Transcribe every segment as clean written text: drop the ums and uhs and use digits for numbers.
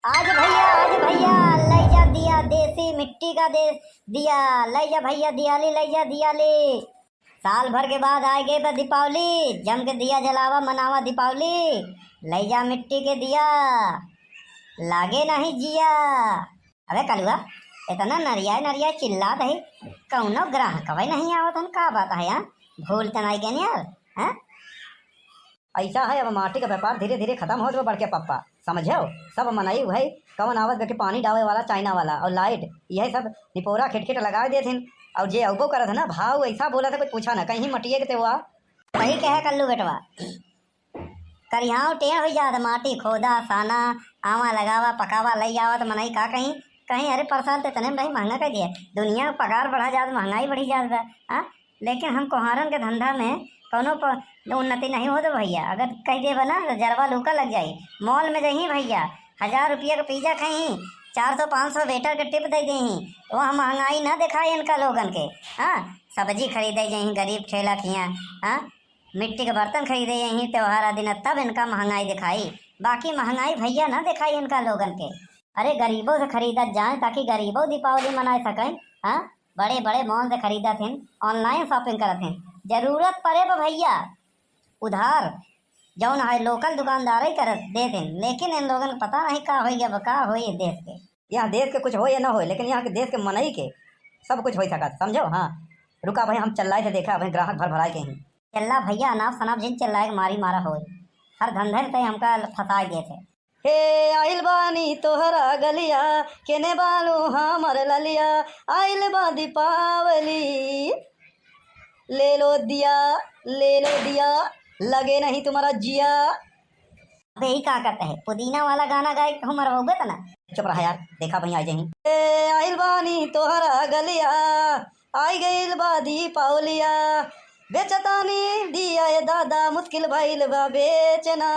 आज भैया ले जा दिया, देसी मिट्टी का दे दिया। ले जा भैया दियाली, ले जा दियाली। साल भर के बाद आएगे बस दीपावली, जम के दिया जलावा मनावा दीपावली। ले जा मिट्टी के दिया, लागे नहीं जिया। अबे कलुआ, इतना नरिया नरिया चिल्लात है, कौनो ग्राहक भाई नहीं आवत हन, का बात है? यहाँ भूल तो नहीं गए यार। हाँ ऐसा है, अब माटी का व्यापार धीरे धीरे खत्म हो बढ़ के पप्पा, समझो। सब मनाई भाई कवन आवत के पानी डाले वाला, चाइना वाला और लाइट, यही सब निपोरा खिटखिट लगा दे थे। और जे अवबो करत है ना, भाव ऐसा बोला था, कुछ पूछा ना, कहीं मटिए के तेवा वही कहे कल्लू बेटवा। करियाव टेढ़ हो जात, माटी खोदा साना आवा लगावा पकावा लई आवत मनई का कहीं कहीं। अरे परसाल तो तने भाई महंगा कर दिया, दुनिया का पगार बढ़ा जात, महंगाई बढ़ी जात है। हाँ लेकिन हम कोहारन के धंधा में कौनो उन्नति नहीं हो तो भैया, अगर कह दे बना तो जरवा लूका लग जाई। मॉल में जही भैया 1000 रुपया का पिज्जा खाई, 400-500 वेटर के टिप दे दी, वहाँ महंगाई ना दिखाई इनका लोगन के। हाँ सब्जी खरीदे जही गरीब ठेला खिया, हाँ मिट्टी के बर्तन खरीदे जही त्योहार दिन, तब इनका महंगाई दिखाई। बाकी महंगाई भैया ना दिखाई इनका लोगन के। अरे गरीबों से खरीदा जाए ताकि गरीबों दीपावली मना सकें। हाँ बड़े बड़े मॉल से खरीदा थे, ऑनलाइन शॉपिंग करत थे। जरूरत पड़े तो भैया उधार जौन है लोकल दुकानदार ही कर दे दें, लेकिन इन लोगों को पता नहीं का हो गया का हो ये देश के। यहाँ देश के कुछ हो या ना हो, लेकिन यहाँ के देश के मनई के सब कुछ हो सका, समझो। हाँ रुका भाई, हम चल रहे थे, देखा भाई ग्राहक भर भराए के ही चल्ला भैया, अनाप शनाप जिन चल रहा है मारी मारा हो, हर धंधे से हमका फंसाए गए थे। हे आइल बानी तोहरा गलिया, केने बालू हमर ललिया, आइल बा दीपावली, ले लो दिया लगे नहीं तुम्हारा जिया। अबे ही का करता है, पुदीना वाला गाना गाए हम रहोगे तो ना। चुप रहा यार, देखा भैया आ जाही। आइल बानी तोहरा गलिया, आई गइल बा दीपावलिया, बेचतानी दिया ये दादा, मुश्किल भइल बा बेचना।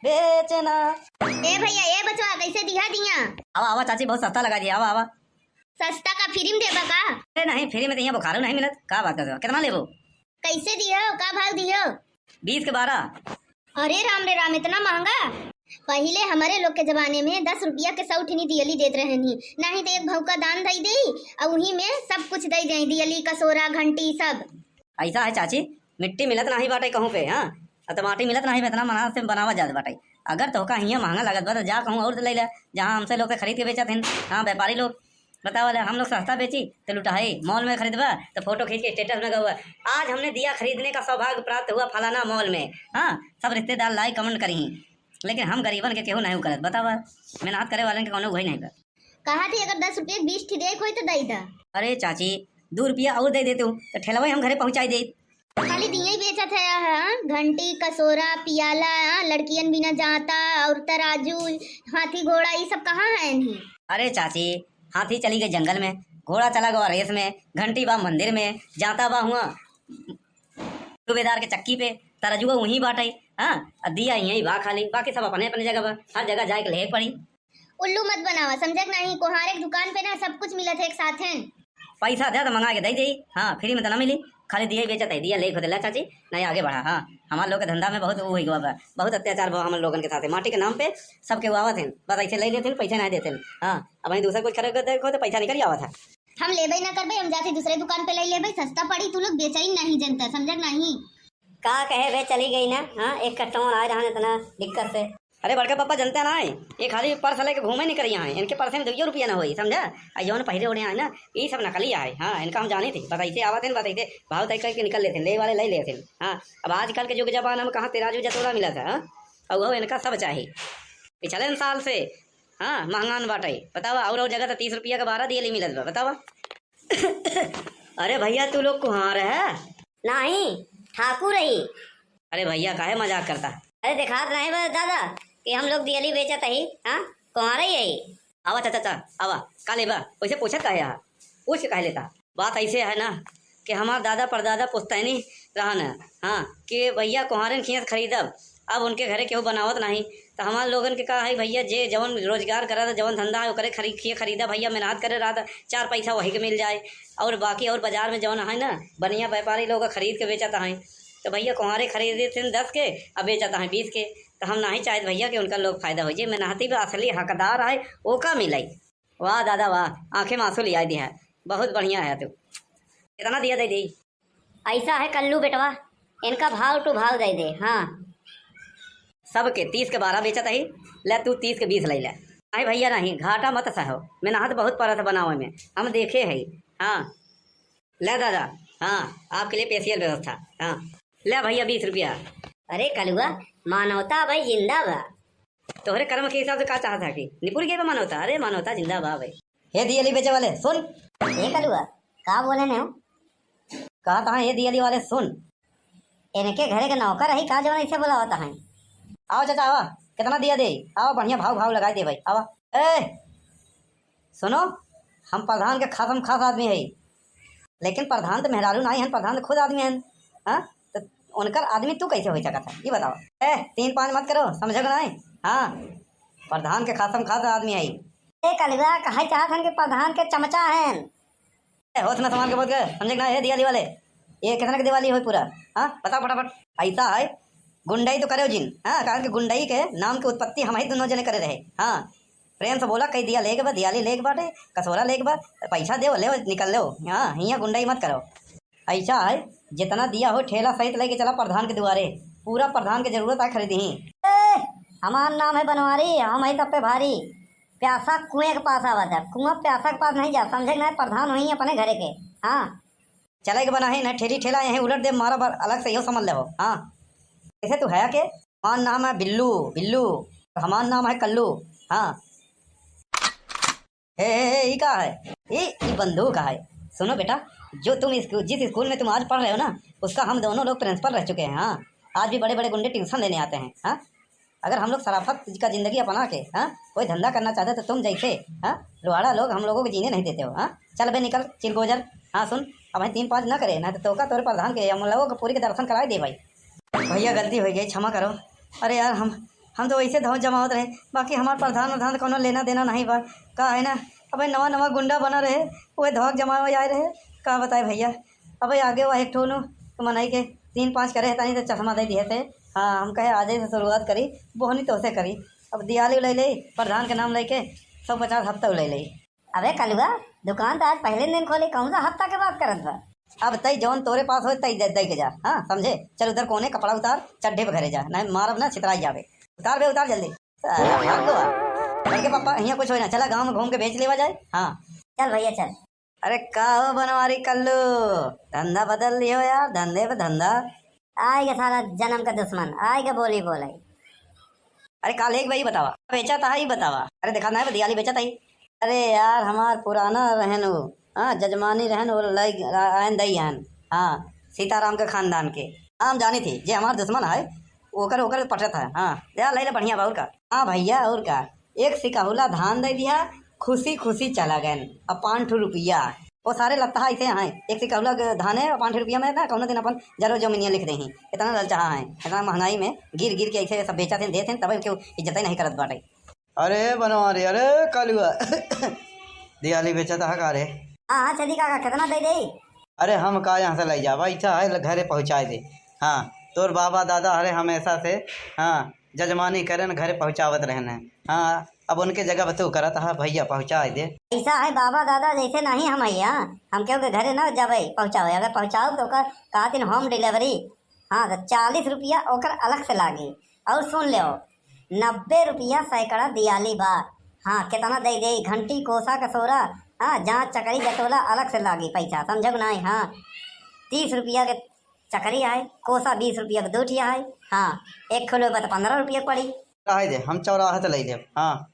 ए भैया ए बचवा कैसे दिया दिया? आवा आवा चाची, बहुत सस्ता लगा दिया, आवा आवा। सस्ता का फ्री में देबा का? अरे नहीं फ्री में तो यहाँ बुखारो नहीं मिलत, का बात कर रहे हो? कितना लेबो? कैसे दियो, का भाव दियो? 20 के 12। अरे राम रे राम, इतना महंगा? पहले हमारे लोग के जमाने में 10 रुपया के 100 ठिनी दियली देते रहे, नहीं तो एक भाव का दान दई दे और उन्हीं में सब कुछ दई दे, दियली कसोरा घंटी सब। ऐसा है चाची, मिट्टी मिलत नहीं बाटे कहूँ पे। हाँ तो माटी मिलत नहीं, इतना मना से बनावा जात बाटे। अगर तो का हियाँ महंगा लगत बा तो जा कहूँ और ले ले, जहाँ हमसे लोग खरीद के बेचत हैं। हाँ व्यापारी लोग बताओ वाले, हम लोग सस्ता बेची तो लुटाई, मॉल में खरीदबा तो फोटो खींच के स्टेटस में गवा, आज हमने दिया खरीदने का सौभाग्य प्राप्त हुआ फलाना मॉल में। हाँ सब रिश्तेदार लाई कमेंट करी, लेकिन हम गरीबन के केहू नहीं करत, बतावा मेहनत करे वाले के कोनो वही नहीं कर। कहा थी अगर 10 रुपये 20 ठी दे कोई तो दई दा। अरे चाची 2 रुपया और दे देते हो तो ठेलवा हम घरे पहुँचाई दे। खाली दिए ही बेचत है। हाँ घंटी कसोरा पियाला, लड़कियन बिना जाता और तराजू हाथी घोड़ा ये सब कहाँ है इन्हीं? अरे चाची हाथी चली गई जंगल में, घोड़ा चला गया रेस में, घंटी बा मंदिर में, जाता बा हुआ सूबेदार के चक्की पे, तराजुआ वहीं बाटे। हाँ दिया यहीं बा खाली, बाकी सब अपने अपने जगह बा, हर जगह जाए के ले पड़ी। उल्लू मत बनावा, समझक नहीं? कोहारे की दुकान पे ना सब कुछ मिलत है एक साथ है। पैसा दे तो मंगा के दे दी। हाँ फ्री में तो ना मिली, खाली दिया बेचत है, दिया ले खुद ला चाची, नहीं आगे बढ़ा। हाँ हमारे लोग के धंधा में बहुत वो हुई बा, बहुत अत्याचार बा हम लोगन के साथ, माटी के नाम पे सबके आवत हैं, बस ऐसे ले लेते पैसे नहीं देते। हाँ अब वहीं दूसरा कुछ खरीद देखो तो पैसा निकल आवत है। हम लेबे ना करबे, हम जाते दूसरे दुकान पे ले लेबे, सस्ता पड़ी, तू लोग बेचा ही नहीं जनता, समझक नहीं? का कहे वे चली गई ना। हाँ एक कस्टमर आए रहा इतना दिक्कत से। अरे बड़का पापा जनता ना है, ये खाली पर्स लेके घूमे नहीं करी यहाँ, इनके पर्स में 2 रुपया ना हुई, समझा? जौन पहले उड़े आए ना ये सब नकली आए। हाँ इनका हम जाने थे, बस ऐसे आवत है, बस ऐसे भाव तय करके निकल लेते, ले वाले ले लेते। हाँ अब आजकल के युग जमाना में कहाँ तेराजू जतोड़ा मिला था। और वो इनका सब चाहिए पिछले साल से। हाँ महंगान बाटे, बतावा और जगह तो 30 रुपया का 12 दिए मिलत बा, बतावा। अरे भैया तू लोग कुहार है? नहीं ठाकुर रही। अरे भैया काहे मजाक करता? अरे दिखात नहीं बस दादा कि हम लोग दियली बेचत ही। हाँ कुहार ही यही। आवा चाचा आवा, का लेबा वैसे पूछत काहे? यहाँ पूछ के कहे लेता। बात ऐसे है ना कि हमारा दादा परदादा पुश्तैनी रहन। हाँ कि भैया कुहारन खियत खरीदब, अब उनके घरे केहू बनावत नहीं, तो हमारे लोगन के कहा है भैया जे जवन रोजगार करा था, जवन धंधा है वो करे, खरीदा भैया मेहनत करे रहा था, 4 पैसा वही के मिल जाए। और बाकी और बाजार में जवन है ना बढ़िया व्यापारी लोग खरीद के बेचता है, तो भैया कुहारे खरीदे थे 10 के, अब बेचता है 20 के। तो हम नहीं चाहते भैया कि उनका लोग फायदा हो जाए। मेहनती भी असली हकदार है ओका मिलाई। वाह दादा वाह, आंखें में आंसू लिया दी है, बहुत बढ़िया है तू। कितना दिया दे दी? ऐसा है कल्लू बेटवा, इनका भाव टू भाव दे दे। हाँ सबके 30 के 12 बेचत है, ले तू 30 के 20 ले ले। नहीं भैया नहीं, घाटा मत सहो, मेहनत बहुत पड़त बनावे में, हम देखे है। हाँ ले दादा, हाँ आपके लिए स्पेशल व्यवस्था। हाँ ले भैया 20 रुपया। अरे कलुआ, मानवता भाई जिंदा बा। तोहरे कर्म के हिसाब से का चाहता है कि निपुर के मानवता? अरे मानवता जिंदा बा भाई। हे दियाली बेचे वाले सुन। ये कलुआ का बोले ने हो? कहा था ये दियाली वाले सुन, इनके घरे के नौकर रही का जवन ऐसे बोला होता है। आओ चाचा आवा, कितना दिया दे? आओ बढ़िया भाव भाव लगा दे भाई, आवा। ए सुनो, हम प्रधान के खासम खास आदमी है, लेकिन प्रधान तो मेहरारू नहीं है, प्रधान तो खुद आदमी है। हाँ तो उनकर आदमी तू कैसे हो सकता है ये बताओ। 3-5 मत करो, समझो नहीं? हाँ प्रधान के खासम खास आदमी है। कलुआ कहा चाहत के प्रधान के चमचा है। होश में सामान के बोल के समझे ना? दिवाली वाले ये कितना की दिवाली हो पूरा? हाँ बताओ फटाफट। ऐसा है गुंडाई तो करे जिन, हाँ कारण कि गुंडाई के नाम की उत्पत्ति हम ही दोनों जने करे रहे। हाँ प्रेम से बोला कई दिया लेके बा, दियाली लेके बाटे, कसोरा लेके बा, पैसा दे ले निकल लो। हाँ यहाँ गुंडाई मत करो। ऐसा है जितना दिया हो ठेला सहित लेके चला प्रधान के द्वारे, पूरा प्रधान की जरूरत है खरीदी ही। हमारा नाम है बनवारी, हम है सब पे भारी। प्यासा कुएं के पास आवा था, कुआं प्यासा के पास नहीं जा, समझे ना? प्रधान वही अपने घरे के। हाँ चले के बना है ना, ठेली ठेला यहीं उलट दे मारा बार अलग से यो समझ ले हो। हाँ ऐसे तू है के हमारा नाम है बिल्लू, बिल्लू हमारा नाम है कल्लू। हाँ ये का है? ये बंदूक है। सुनो बेटा, जो तुम जिस स्कूल में तुम आज पढ़ रहे हो ना, उसका हम दोनों लोग प्रिंसिपल रह चुके हैं। हाँ आज भी बड़े बड़े गुंडे ट्यूशन लेने आते हैं। हाँ अगर हम लोग शराफत का जिंदगी अपना के हाँ कोई धंधा करना चाहते तो तुम जैसे हाँ लोहाड़ा लोग हम लोगों को जीने नहीं देते हो। हाँ चल बे निकल चिलगोजर। हाँ सुन, अब भाई 3-5 ना करे ना तो तोका तोरे प्रधान के हम लोगों को पूरी के दर्शन कराए दे भाई। भैया गलती हो गई, क्षमा करो। अरे यार हम तो वैसे धौत जमावत रहे, बाकी हमारे प्रधान कोनो लेना देना नहीं बा। का है ना अब नवा नवा गुंडा बना रहे, वही धौक जमावे जाए रहे। का बताए भैया, अब आगे वह एक ठोनू तो मनाई के 3-5 करे तानी तो चश्मा दे दिए थे। हाँ हम कहे आज से शुरुआत करी, बोहनी तो से करी। अब दियाली ले ले प्रधान के नाम लेके 150 हफ्ता ले ले। अबे कलुआ, दुकान तो आज पहले दिन खोली, कौन सा हफ्ता के बात करत बा? अब तई जौन तोरे पास हो तई दे के जा। हाँ समझे? चल उधर कोने कपड़ा उतार, चड्ढे पे घरे जा, नहीं मारब ना छितराई जावे। उतार बे उतार जल्दी। के पापा यहाँ कुछ हो ना, चला गाँव में घूम के बेच लेवा जाए। हाँ चल भैया चल। अरे का हो बनवारी कल्लू, धंधा बदल लियो यार, धंधे पे धंधा। आएगा साला जन्म का दुश्मन, आएगा बोली बोलाई। अरे काल एक भाई बतावा बेचा था ही बतावा। अरे देखा ना है दियाली बेचा था ही। अरे यार हमार पुराना रहन हो, हाँ जजमानी रहन वो आयन दई हन। हाँ सीताराम के खानदान के हम जानी थी, जे हमार दुश्मन है ओकर पटत है। हाँ यार ले बढ़िया बाउर का। हाँ भैया और का एक सिकाहुला धान दे दिया, खुशी खुशी चला गए। अब 5 रुपया वो सारे लगता है ऐसे हैं, एक सिकाहुला धान है 5 रुपया में ना, कौन दिन अपन जरो जमीनिया लिख दे ही। इतना ललचाहा है, इतना महंगाई में गिर गिर के ऐसे सब बेचा थे दे थे, तब क्यों इज्जत ही नहीं करत बाटे। अरे बनवारी, अरे कलुआ दियाली बेचा था का रे? हाँ चली काका कितना दे दे? अरे हम का यहाँ से ले जावा, इच्छा है घरे पहुँचाए दे। हाँ तोर बाबा दादा अरे हमेशा से हाँ जजमानी करे न घरे पहुँचावत रहने। हाँ अब उनके जगह बतू करत हाँ भैया पहुँचा दे। ऐसा है बाबा दादा जैसे नहीं हम भैया, हम क्यों के घरे न जावे पहुँचावे, अगर पहुँचाओ तो कहा दिन होम डिलीवरी। हाँ तो 40 रुपया ओकर अलग से लागी। और सुन लो 90 रुपया सैकड़ा दियाली बा। हाँ कितना दे दे, घंटी कोसा कसोरा हाँ जाँच चकरी जटोला अलग से लागी पैसा, समझो नहीं? हाँ 30 रुपया के चकरी आए, कोसा 20 रुपया के 2 ठिया है। हाँ एक किलो पर 15 रुपया पड़ी। रह दे हम चौराहे तो ले दे। हाँ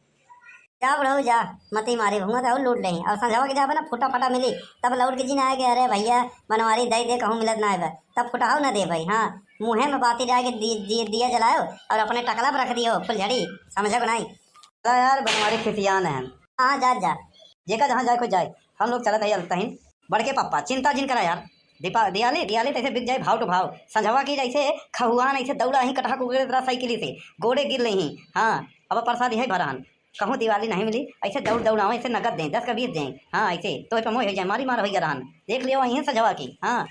जा बढ़ो जा, मती मारी भूंगा तो लूट लें। और समझावा के जाबे ना फूटा फटा मिली तब लौट के जिन आएगे, अरे भैया बनवारी दे दे कहूँ मिलत ना है तब फुटाओ ना दे भाई। हाँ मुँहे में बाती जाके दिया जलाओ और अपने टकला पर रख दियो फुलझड़ी, समझो नहीं? यार बनवारी खिसियान है। हाँ जा जा जेका जहाँ जाए कोई जाए, हम लोग चलत है तहीन बढ़ के पापा चिंता जिन करा यार। दियाली तैसे बिक जाए भाव टू भाव, संझवा की जैसे खहुआन ऐसे दौड़ा ही कटहा कुकड़े तरह साइकिल से गोड़े गिर रही। हाँ अब प्रसाद है भरान, कहूँ दिवाली नहीं मिली ऐसे दौड़ाओ, ऐसे नगद दें 10 का 20 दें। हाँ ऐसे तो मोह हो जाए, मारी मार हो गया रहन, देख लियो वहीं सजवा की। हाँ